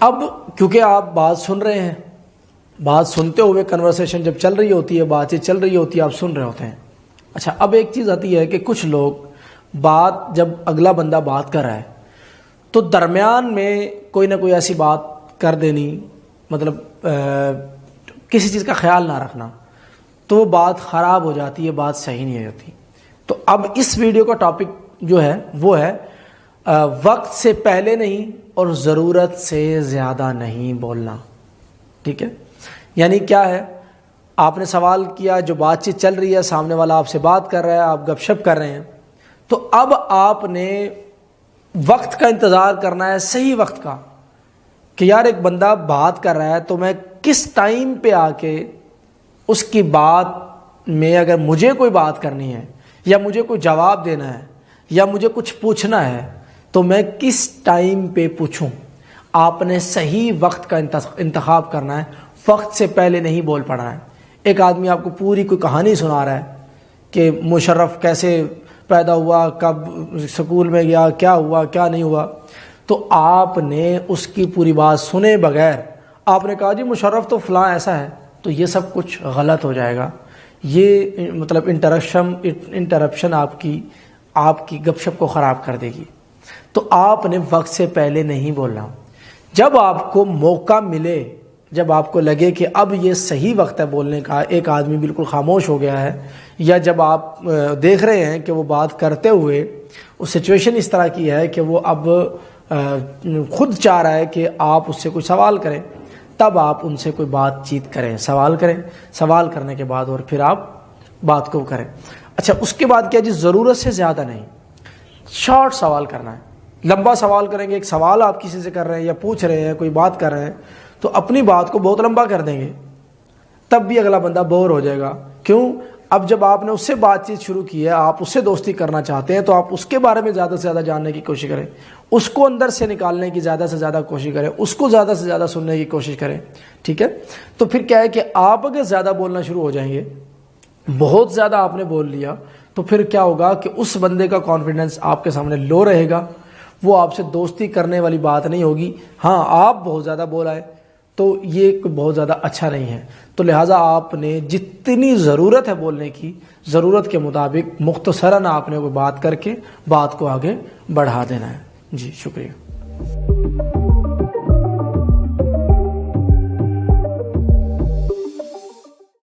اب کیونکہ آپ بات سن رہے ہیں، بات سنتے ہوئے کنورسیشن جب چل رہی ہوتی ہے، بات چیت چل رہی ہوتی ہے، آپ سن رہے ہوتے ہیں. اچھا، اب ایک چیز آتی ہے کہ کچھ لوگ بات جب اگلا بندہ بات کر رہا ہے تو درمیان میں کوئی نہ کوئی ایسی بات کر دینی، مطلب کسی چیز کا خیال نہ رکھنا، تو وہ بات خراب ہو جاتی ہے، بات صحیح نہیں ہوتی. تو اب اس ویڈیو کا ٹاپک جو ہے وہ ہے وقت سے پہلے نہیں اور ضرورت سے زیادہ نہیں بولنا. ٹھیک ہے، یعنی کیا ہے، آپ نے سوال کیا، جو بات چیت چل رہی ہے، سامنے والا آپ سے بات کر رہا ہے، آپ گپ شپ کر رہے ہیں، تو اب آپ نے وقت کا انتظار کرنا ہے، صحیح وقت کا، کہ یار ایک بندہ بات کر رہا ہے تو میں کس ٹائم پہ آ کے اس کی بات میں، اگر مجھے کوئی بات کرنی ہے یا مجھے کوئی جواب دینا ہے یا مجھے کچھ پوچھنا ہے تو میں کس ٹائم پہ پوچھوں. آپ نے صحیح وقت کا انتخاب کرنا ہے، وقت سے پہلے نہیں بول پڑنا ہے. ایک آدمی آپ کو پوری کوئی کہانی سنا رہا ہے کہ مشرف کیسے پیدا ہوا، کب سکول میں گیا، کیا ہوا کیا نہیں ہوا، تو آپ نے اس کی پوری بات سنے بغیر آپ نے کہا جی مشرف تو فلاں ایسا ہے، تو یہ سب کچھ غلط ہو جائے گا. یہ مطلب انٹرپشن آپ کی گپ شپ کو خراب کر دے گی. تو آپ نے وقت سے پہلے نہیں بولنا. جب آپ کو موقع ملے، جب آپ کو لگے کہ اب یہ صحیح وقت ہے بولنے کا، ایک آدمی بالکل خاموش ہو گیا ہے، یا جب آپ دیکھ رہے ہیں کہ وہ بات کرتے ہوئے وہ سچویشن اس طرح کی ہے کہ وہ اب خود چاہ رہا ہے کہ آپ اس سے کوئی سوال کریں، تب آپ ان سے کوئی بات چیت کریں، سوال کریں. سوال کرنے کے بعد اور پھر آپ بات کو کریں. اچھا، اس کے بعد کیا جی، ضرورت سے زیادہ نہیں، شارٹ سوال کرنا ہے. لمبا سوال کریں گے، ایک سوال آپ کسی سے کر رہے ہیں یا پوچھ رہے ہیں، کوئی بات کر رہے ہیں، تو اپنی بات کو بہت لمبا کر دیں گے، تب بھی اگلا بندہ بور ہو جائے گا. کیوں؟ اب جب آپ نے اس سے بات چیت شروع کی ہے، آپ اس سے دوستی کرنا چاہتے ہیں، تو آپ اس کے بارے میں زیادہ سے زیادہ جاننے کی کوشش کریں، اس کو اندر سے نکالنے کی زیادہ سے زیادہ کوشش کریں، اس کو زیادہ سے زیادہ سننے کی کوشش کریں. ٹھیک ہے، تو پھر کیا ہے کہ آپ اگر زیادہ بولنا شروع ہو جائیں گے، بہت زیادہ آپ نے بول لیا، تو پھر کیا ہوگا کہ اس بندے کا کانفیڈنس آپ کے سامنے لو رہے گا، وہ آپ سے دوستی کرنے والی بات نہیں ہوگی. ہاں، آپ بہت زیادہ بول آئے تو یہ بہت زیادہ اچھا نہیں ہے. تو لہٰذا آپ نے جتنی ضرورت ہے بولنے کی، ضرورت کے مطابق مختصراً آپ نے کوئی بات کر کے بات کو آگے بڑھا دینا ہے. جی شکریہ.